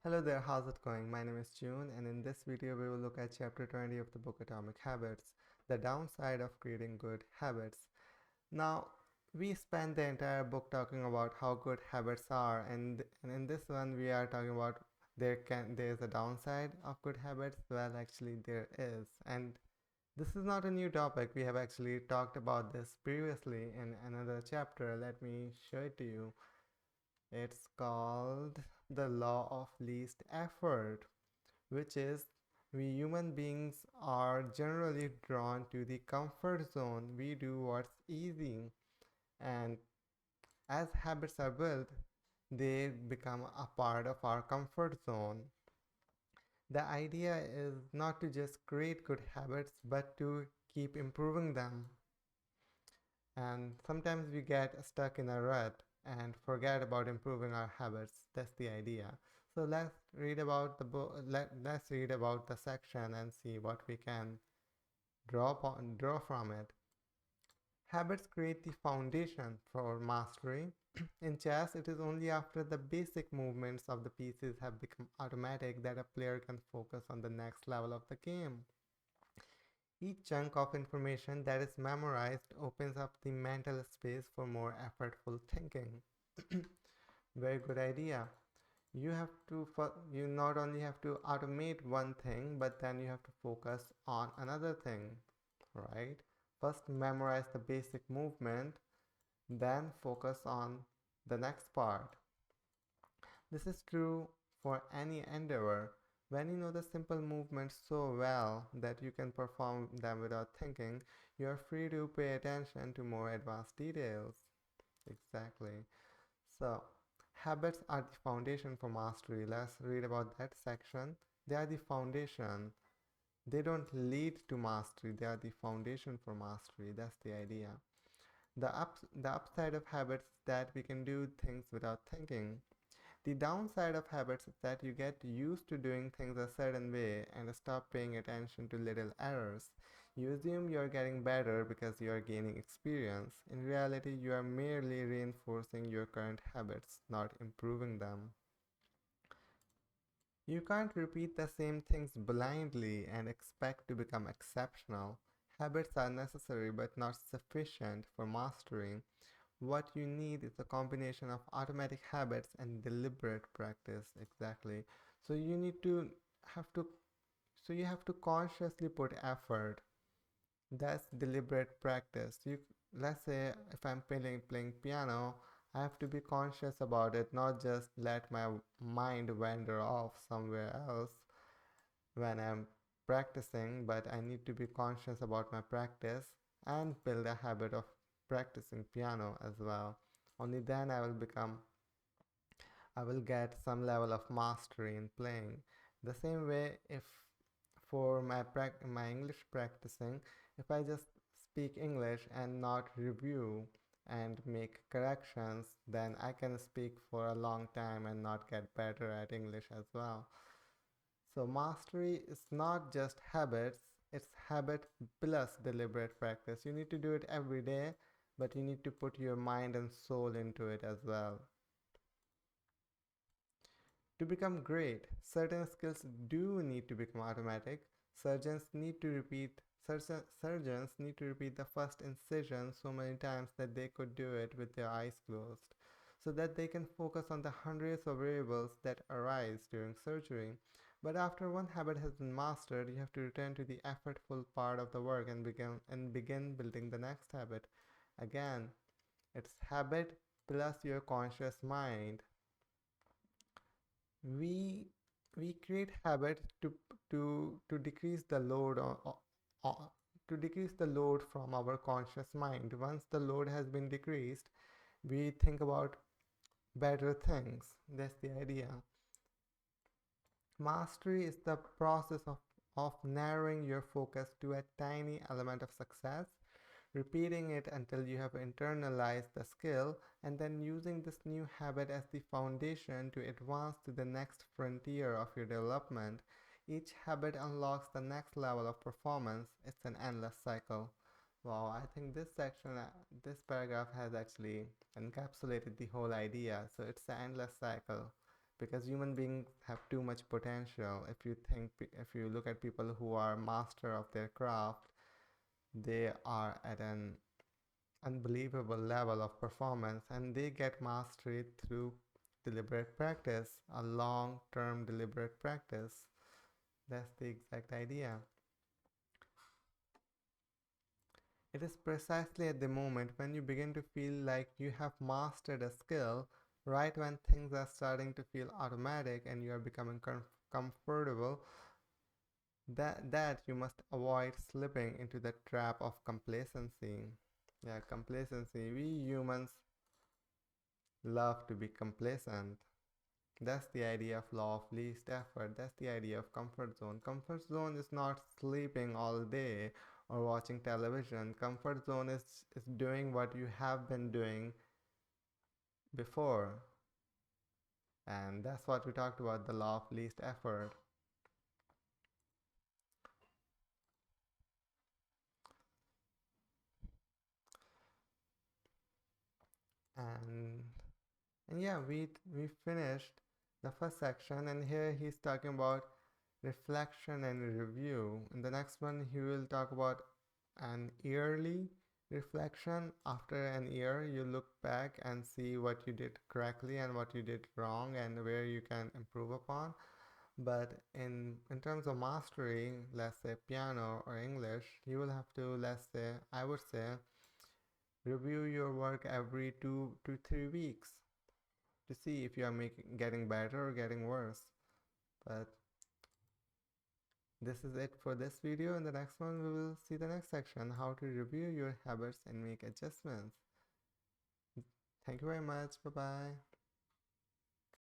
Hello there, how's it going? My name is June, and in this video, we will look at chapter 20 of the book Atomic Habits, the downside of creating good habits. Now, we spent the entire book talking about how good habits are, and in this one, we are talking about there's a downside of good habits. Well, actually, there is, and this is not a new topic. We have actually talked about this previously in another chapter. Let me show it to you. It's called the law of least effort, which is we human beings are generally drawn to the comfort zone. We do what's easy, and as habits are built, they become a part of our comfort zone. The idea is not to just create good habits, but to keep improving them. And sometimes we get stuck in a rut and forget about improving our habits. That's the idea. So let's read about the book. Let's read about the section and see what we can draw from it. Habits create the foundation for mastery. In chess, it is only after the basic movements of the pieces have become automatic that a player can focus on the next level of the game. Each chunk of information that is memorized opens up the mental space for more effortful thinking. Very good idea. You not only have to automate one thing, but then you have to focus on another thing, right? First memorize the basic movement, then focus on the next part. This is true for any endeavor. When you know the simple movements so well that you can perform them without thinking, you are free to pay attention to more advanced details. Exactly. So, habits are the foundation for mastery. Let's read about that section. They are the foundation. They don't lead to mastery, they are the foundation for mastery. That's the idea. The upside of habits is that we can do things without thinking. The downside of habits is that you get used to doing things a certain way and stop paying attention to little errors. You assume you are getting better because you are gaining experience. In reality, you are merely reinforcing your current habits, not improving them. You can't repeat the same things blindly and expect to become exceptional. Habits are necessary but not sufficient for mastery. What you need is a combination of automatic habits and deliberate practice. Exactly. So you need to have to so you have to consciously put effort. That's deliberate practice. Let's say if I'm playing piano, I have to be conscious about it, not just let my mind wander off somewhere else when I'm practicing, but I need to be conscious about my practice and build a habit of practicing piano as well. Only then I will get some level of mastery in playing. The same way, if for my English practicing, if I just speak English and not review and make corrections, then I can speak for a long time and not get better at English as well. So mastery is not just habits, it's habit plus deliberate practice. You need to do it every day, but you need to put your mind and soul into it as well. To become great, certain skills do need to become automatic. Surgeons need to repeat the first incision so many times that they could do it with their eyes closed, so that they can focus on the hundreds of variables that arise during surgery. But after one habit has been mastered, you have to return to the effortful part of the work and begin building the next habit. Again, it's habit plus your conscious mind. We we create habits to decrease the load on to decrease the load from our conscious mind. Once the load has been decreased, we think about better things. That's the idea. Mastery is the process of narrowing your focus to a tiny element of success, repeating it until you have internalized the skill, and then using this new habit as the foundation to advance to the next frontier of your development. Each habit unlocks the next level of performance. It's an endless cycle. Wow, I think this paragraph has actually encapsulated the whole idea. So it's an endless cycle. because human beings have too much potential. If you look at people who are master of their craft, they are at an unbelievable level of performance, and they get mastery through deliberate practice, a long term deliberate practice. That's the exact idea. It is precisely at the moment when you begin to feel like you have mastered a skill, right when things are starting to feel automatic and you are becoming comfortable, that you must avoid slipping into the trap of complacency. Yeah, complacency. We humans love to be complacent. That's the idea of law of least effort. That's the idea of comfort zone. Comfort zone is not sleeping all day or watching television. Comfort zone is doing what you have been doing before. And that's what we talked about, the law of least effort. And and yeah, we finished the first section, and here he's talking about reflection and review. In the next one, he will talk about an yearly reflection. After an year, you look back and see what you did correctly and what you did wrong and where you can improve upon. But in terms of mastery, let's say piano or English, you will have to, let's say, I would say, review your work every 2 to 3 weeks to see if you are getting better or getting worse. But this is it for this video. In the next one, we will see the next section, how to review your habits and make adjustments. Thank you very much. Bye bye.